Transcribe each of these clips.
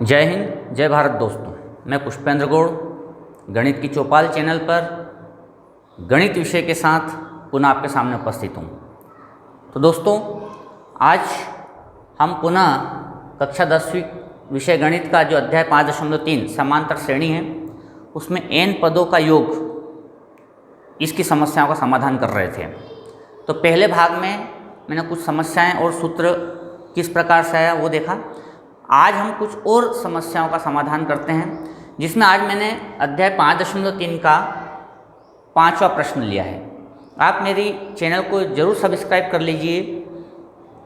जय हिंद, जय भारत दोस्तों। मैं पुष्पेंद्र गौड़ गणित की चौपाल चैनल पर गणित विषय के साथ पुनः आपके सामने उपस्थित हूँ। तो दोस्तों, आज हम पुनः कक्षा 10वीं विषय गणित का जो अध्याय 5.3 समांतर श्रेणी है, उसमें n पदों का योग, इसकी समस्याओं का समाधान कर रहे थे। तो पहले भाग में मैंने कुछ समस्याएं और सूत्र किस प्रकार से आया वो देखा। आज हम कुछ और समस्याओं का समाधान करते हैं, जिसमें आज मैंने अध्याय 5.3 का 5वां प्रश्न लिया है। आप मेरी चैनल को ज़रूर सब्सक्राइब कर लीजिए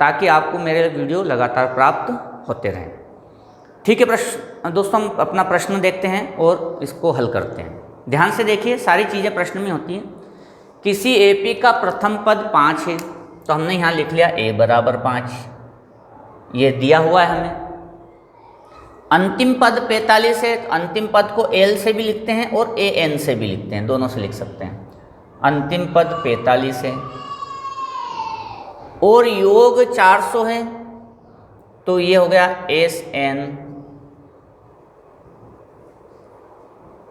ताकि आपको मेरे वीडियो लगातार प्राप्त होते रहें। ठीक है दोस्तों, हम अपना प्रश्न देखते हैं और इसको हल करते हैं। ध्यान से देखिए, सारी चीज़ें प्रश्न में होती हैं। किसी एपी का प्रथम पद 5 है, तो हमने यहाँ लिख लिया a बराबर 5, ये दिया हुआ है हमें। अंतिम पद 45 है, अंतिम पद को l से भी लिखते हैं और an से भी लिखते हैं, दोनों से लिख सकते हैं। अंतिम पद 45 है और योग 400 है, तो ये हो गया Sn।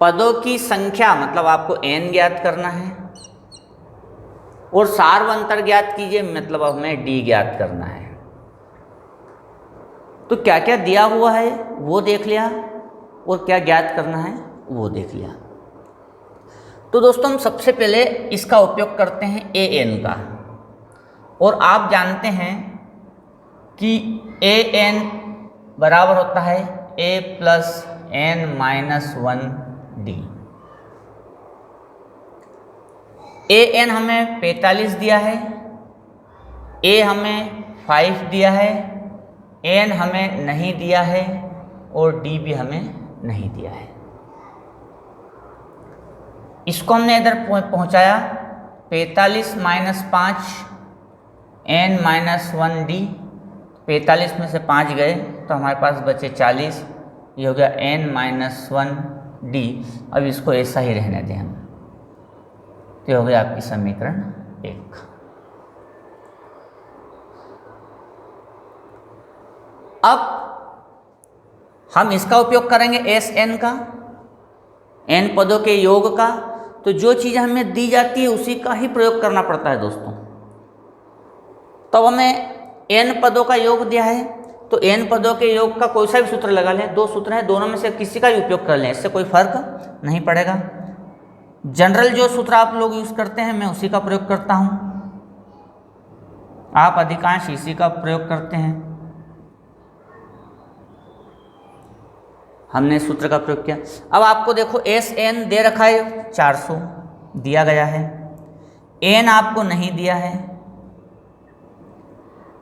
पदों की संख्या मतलब आपको n ज्ञात करना है और सार्वंतर ज्ञात कीजिए, मतलब हमें d ज्ञात करना है। तो क्या क्या दिया हुआ है वो देख लिया और क्या ज्ञात करना है वो देख लिया। तो दोस्तों, हम सबसे पहले इसका उपयोग करते हैं an का, और आप जानते हैं कि an बराबर होता है a प्लस n-1d। an हमें 45 दिया है, a हमें 5 दिया है, n हमें नहीं दिया है और d भी हमें नहीं दिया है। इसको हमने इधर पहुंचाया 45 माइनस 5 n-1d। 45 में से 5 गए तो हमारे पास बचे 40, ये हो गया n-1d। अब इसको ऐसा ही रहने दें हम, तो ये हो गया आपकी समीकरण 1। अब हम इसका उपयोग करेंगे Sn का, n पदों के योग का। तो जो चीज़ हमें दी जाती है उसी का ही प्रयोग करना पड़ता है दोस्तों। तो हमें n पदों का योग दिया है, तो n पदों के योग का कोई सा भी सूत्र लगा लें। 2 सूत्र हैं, दोनों में से किसी का भी उपयोग कर लें, इससे कोई फर्क नहीं पड़ेगा। जनरल जो सूत्र आप लोग यूज़ करते हैं मैं उसी का प्रयोग करता हूँ, आप अधिकांश इसी का प्रयोग करते हैं। हमने सूत्र का प्रयोग किया। अब आपको देखो Sn दे रखा है 400 दिया गया है, n आपको नहीं दिया है।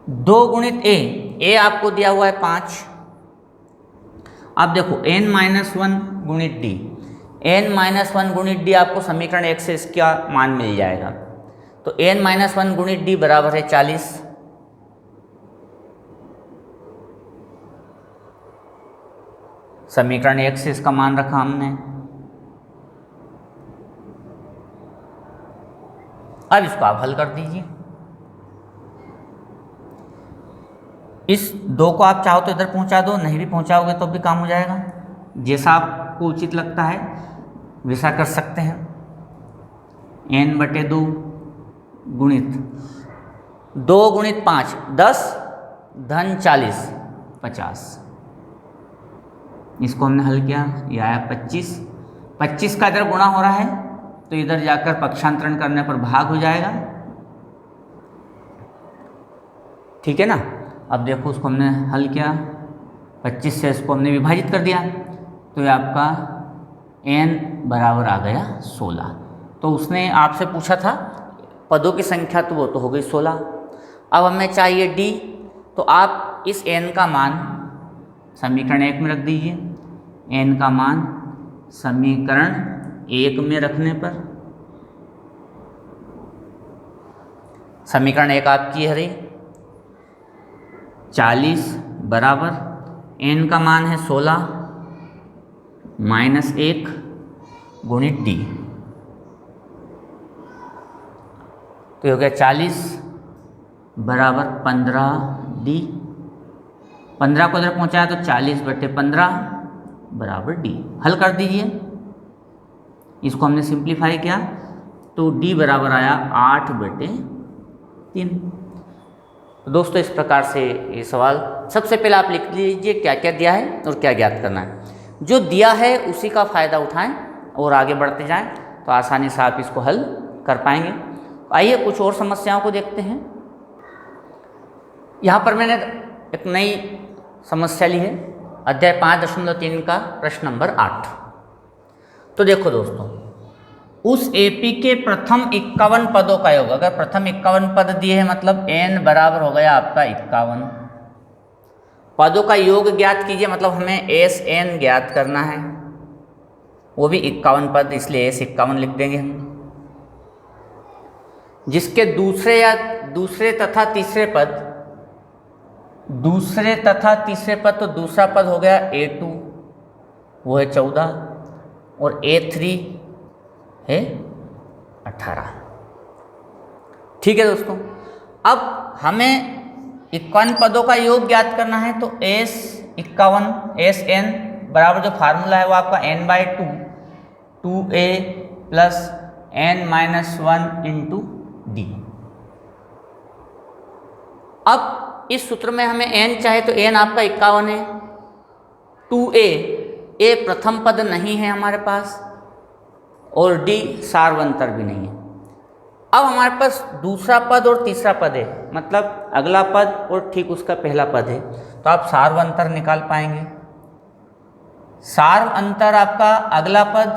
2 गुणित a आपको दिया हुआ है 5। अब देखो n-1 गुणित d, n-1 गुणित d आपको समीकरण 1 से इसका मान मिल जाएगा। तो n-1 गुणित d बराबर है 40। समीकरण 1 से इसका मान रखा हमने। अब इसको आप हल कर दीजिए। इस 2 को आप चाहो तो इधर पहुंचा दो, नहीं भी पहुंचाओगे तो भी काम हो जाएगा। जैसा आपको उचित लगता है वैसा कर सकते हैं। n/2 गुणित 2 गुणित 5 10 धन 40 50। इसको हमने हल किया, ये आया 25। 25 का इधर गुणा हो रहा है तो इधर जाकर पक्षांतरण करने पर भाग हो जाएगा, ठीक है ना। अब देखो उसको हमने हल किया, 25 से इसको हमने विभाजित कर दिया, तो ये आपका n बराबर आ गया 16। तो उसने आपसे पूछा था पदों की संख्या, तो वो तो हो गई 16। अब हमें चाहिए d, तो आप इस n का मान समीकरण 1 में रख दीजिए। n का मान समीकरण 1 में रखने पर समीकरण 1 आपकी है 40 बराबर n का मान है 16 माइनस 1 गुणित d, तो हो गया 40 बराबर 15d। 15 को इधर पहुँचाया तो 40/15 बराबर डी। हल कर दीजिए, इसको हमने सिंप्लीफाई किया तो डी बराबर आया 8/3। तो दोस्तों इस प्रकार से ये सवाल, सबसे पहले आप लिख लीजिए क्या क्या दिया है और क्या ज्ञात करना है। जो दिया है उसी का फ़ायदा उठाएं और आगे बढ़ते जाएं तो आसानी से आप इसको हल कर पाएंगे। आइए कुछ और समस्याओं को देखते हैं। यहाँ पर मैंने एक नई समस्या ली है, अध्याय 5.3 का प्रश्न नंबर 8। तो देखो दोस्तों, उस एपी के प्रथम 51 पदों का योग, अगर प्रथम 51 पद दिए हैं मतलब n बराबर हो गया आपका 51। पदों का योग ज्ञात कीजिए, मतलब हमें एस एन ज्ञात करना है, वो भी 51 पद, इसलिए एस 51 लिख देंगे हम। जिसके दूसरे तथा तीसरे पद, तो दूसरा पद हो गया A2, वो है 14, और A3 है 18। ठीक है दोस्तों, अब हमें 51 पदों का योग ज्ञात करना है, तो एस एन बराबर जो फार्मूला है वो आपका n/2 2a plus n-1 into D. अब इस सूत्र में हमें n चाहे तो n आपका 51 है, 2a प्रथम पद नहीं है हमारे पास, और d सार्वंतर भी नहीं है। अब हमारे पास दूसरा पद और तीसरा पद है, मतलब अगला पद और ठीक उसका पहला पद है, तो आप सार्वंतर निकाल पाएंगे। सार्वंतर आपका अगला पद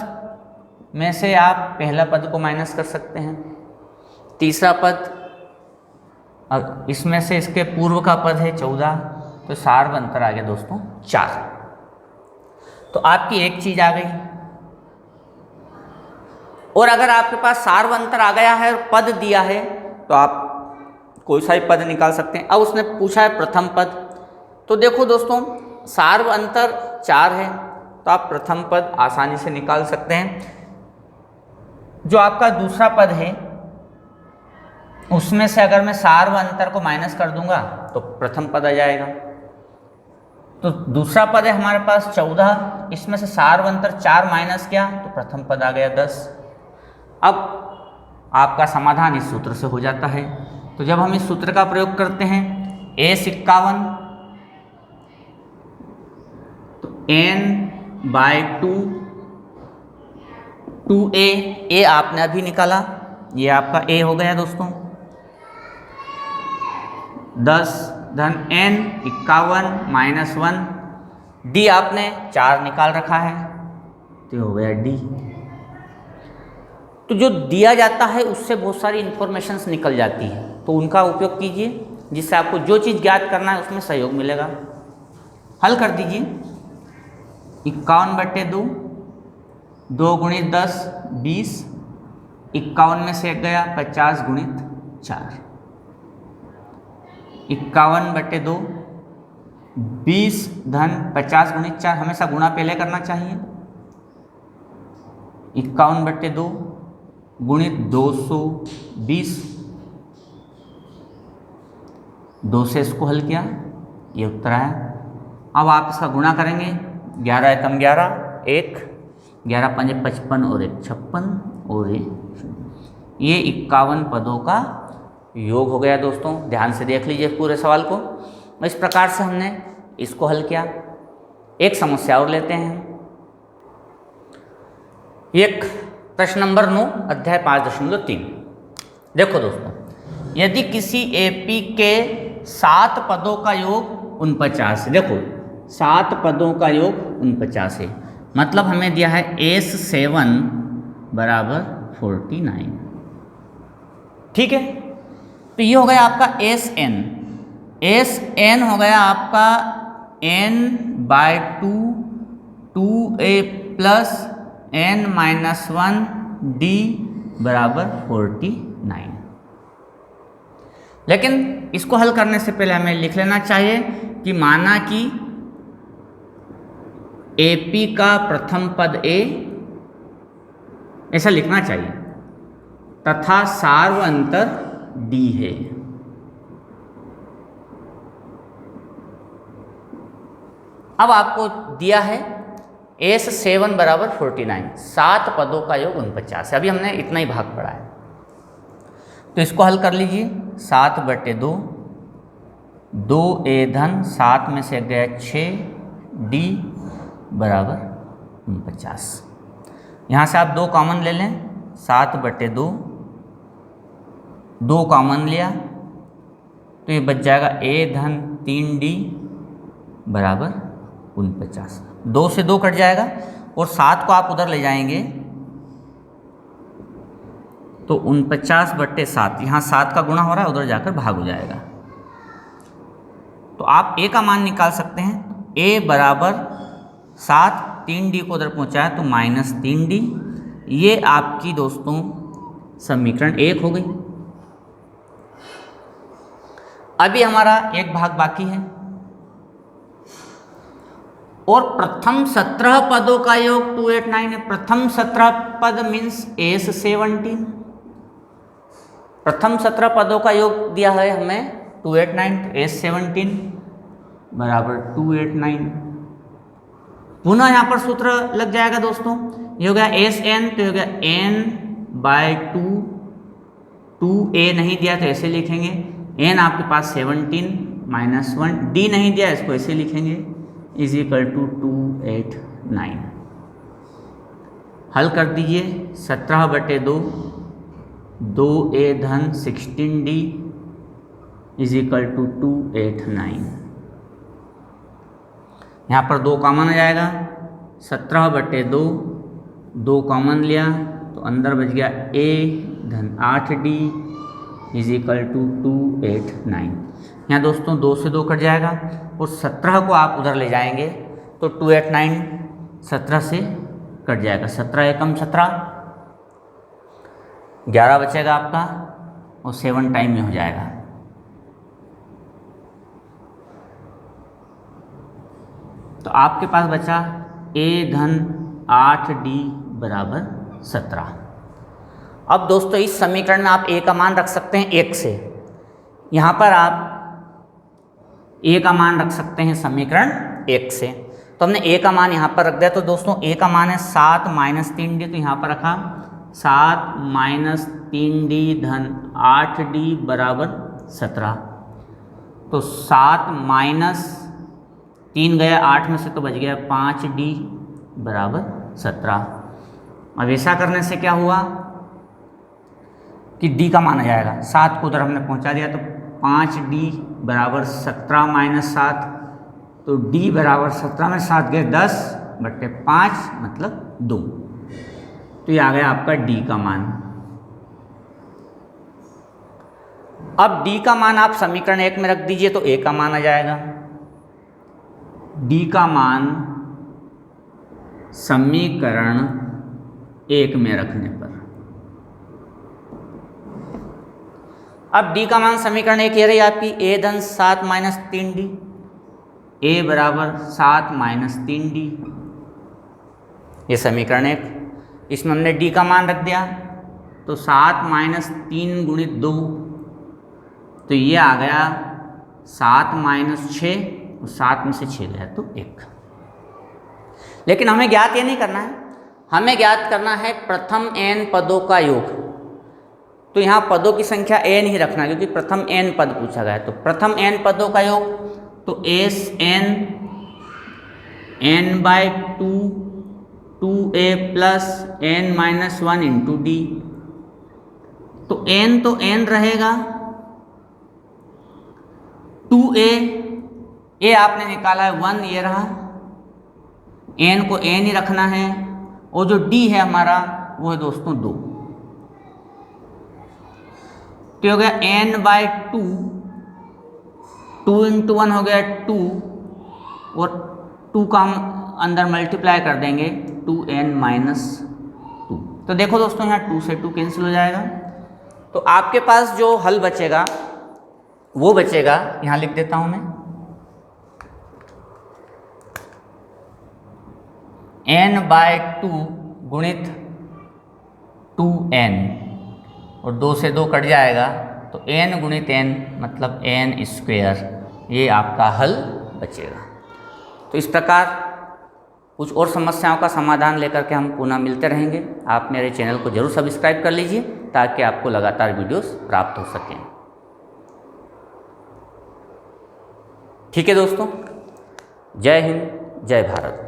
में से आप पहला पद को माइनस कर सकते हैं, तीसरा पद इसमें से इसके पूर्व का पद है 14, तो सार्वंतर आ गया दोस्तों 4। तो आपकी एक चीज आ गई। और अगर आपके पास सार्वंतर आ गया है और पद दिया है तो आप कोई सा भी पद निकाल सकते हैं। अब उसने पूछा है प्रथम पद, तो देखो दोस्तों सार्वंतर 4 है, तो आप प्रथम पद आसानी से निकाल सकते हैं। जो आपका दूसरा पद है उसमें से अगर मैं सार्वंतर को माइनस कर दूंगा तो प्रथम पद आ जाएगा। तो दूसरा पद है हमारे पास 14, इसमें से सार्वंतर 4 माइनस किया तो प्रथम पद आ गया 10। अब आपका समाधान इस सूत्र से हो जाता है। तो जब हम इस सूत्र का प्रयोग करते हैं A51 तो n/2 2a आपने अभी निकाला, ये आपका a हो गया दोस्तों, 10 धन n 51 - 1, d आपने 4 निकाल रखा है तो हो गया d। तो जो दिया जाता है उससे बहुत सारी इंफॉर्मेशंस निकल जाती है, तो उनका उपयोग कीजिए जिससे आपको जो चीज़ ज्ञात करना है उसमें सहयोग मिलेगा। हल कर दीजिए, 51/2, 2 × 10 20, 51 में से एक गया 50 × 4, 51/2 20 धन 50 × 4, हमेशा गुणा पहले करना चाहिए। 51/2 गुणित 220, 2 से इसको हल किया, ये उत्तर आया। अब आप इसका गुणा करेंगे, 11 एकम 11, 1, 11 पंजे 55 और 1 56 और ये 51 पदों का योग हो गया दोस्तों। ध्यान से देख लीजिए पूरे सवाल को। इस प्रकार से हमने इसको हल किया। एक समस्या और लेते हैं। एक प्रश्न नंबर 9 अध्याय 5.3। देखो दोस्तों, यदि किसी एपी के 7 पदों का योग 49 है, देखो 7 पदों का योग 49 है, मतलब हमें दिया है S7 बराबर 49। ठीक है, तो ये हो गया आपका SN हो गया आपका n/2 2a plus n-1 d बराबर 49। लेकिन इसको हल करने से पहले हमें लिख लेना चाहिए कि माना कि AP का प्रथम पद A, ऐसा लिखना चाहिए, तथा सार्वंतर D है। अब आपको दिया है S7 बराबर 49, 7 पदों का योग 49 है। अभी हमने इतना ही भाग पढ़ा है, तो इसको हल कर लीजिए। 7/2, 2a धन 7 में से गया 6d बराबर 49। यहाँ से आप 2 कॉमन ले लें, 7/2, 2 कॉमन लिया तो ये बच जाएगा a धन 3d बराबर 49। 2 से 2 कट जाएगा और 7 को आप उधर ले जाएंगे तो 49/7, यहाँ 7 का गुणा हो रहा है, उधर जाकर भाग हो जाएगा। तो आप a का मान निकाल सकते हैं। a बराबर 7, 3d को उधर पहुँचाया तो -3d। ये आपकी दोस्तों समीकरण 1 हो गई। अभी हमारा एक भाग बाकी है और प्रथम 17 पदों का योग 289 है। प्रथम 17 पद मीन्स S17। प्रथम 17 पदों का योग दिया है हमें 289, S17 बराबर 289। पुनः यहाँ पर सूत्र लग जाएगा दोस्तों, ये हो गया Sn तो हो गया n/2, 2a नहीं दिया तो ऐसे लिखेंगे, n आपके पास 17 - 1, d नहीं दिया इसको ऐसे लिखेंगे = 289। हल कर दीजिए। 17/2, 2a धन 16d = 289। यहाँ पर 2 कॉमन आ जाएगा। 17/2, 2 कॉमन लिया तो अंदर बच गया a धन 8d = 289। यहाँ दोस्तों 2 से 2 कट जाएगा और 17 को आप उधर ले जाएंगे तो 289 17 से कट जाएगा। 17 एकम 17, 11 बचेगा आपका और 7 टाइम में हो जाएगा। तो आपके पास बचा a धन 8d बराबर 17। अब दोस्तों इस समीकरण में आप a का मान रख सकते हैं 1 से। यहाँ पर आप a का मान रख सकते हैं समीकरण 1 से। तो हमने a का मान यहाँ पर रख दिया। तो दोस्तों a का मान है 7 - 3d, तो यहाँ पर रखा 7 - 3d धन 8d बराबर 17। तो 7 - 3 गया 8 में से तो बच गया 5d बराबर 17। अब ऐसा करने से क्या हुआ कि d का मान आ जाएगा। 7 को उधर हमने पहुंचा दिया तो 5d बराबर 17 - 7, तो d बराबर 17 में 7 गए 10/5 मतलब 2। तो ये आ गया आपका d का मान। अब d का मान आप समीकरण 1 में रख दीजिए तो a का मान आ जाएगा। d का मान समीकरण 1 में रखने पर, अब d का मान समीकरण 1 ये रही आपकी a धन 7 - 3d, a बराबर 7 - 3d, ये समीकरण 1। इसमें हमने d का मान रख दिया तो 7 - 3 × 2, तो ये आ गया 7 - 6, और 7 में से 6 गया तो 1। लेकिन हमें ज्ञात ये नहीं करना है, हमें ज्ञात करना है प्रथम n पदों का योग। तो यहाँ पदों की संख्या n ही रखना क्योंकि प्रथम n पद पूछा गया है। तो प्रथम n पदों का योग तो Sn n/2 2a + n - 1 × d। तो n रहेगा 2a, a आपने निकाला है 1, ये रहा, n को n ही रखना है, और जो d है हमारा वो है दोस्तों 2। तो हो गया n/2, 2 × 1 हो गया 2, और 2 का हम अंदर मल्टीप्लाई कर देंगे 2n - 2। तो देखो दोस्तों यहाँ 2 से 2 कैंसिल हो जाएगा। तो आपके पास जो हल बचेगा वो बचेगा, यहाँ लिख देता हूँ मैं, n/2 गुणित 2n, और 2 से 2 कट जाएगा तो n × n मतलब n², ये आपका हल बचेगा। तो इस प्रकार कुछ और समस्याओं का समाधान लेकर के हम पुनः मिलते रहेंगे। आप मेरे चैनल को जरूर सब्सक्राइब कर लीजिए ताकि आपको लगातार वीडियोस प्राप्त हो सकें। ठीक है दोस्तों, जय हिंद, जय भारत।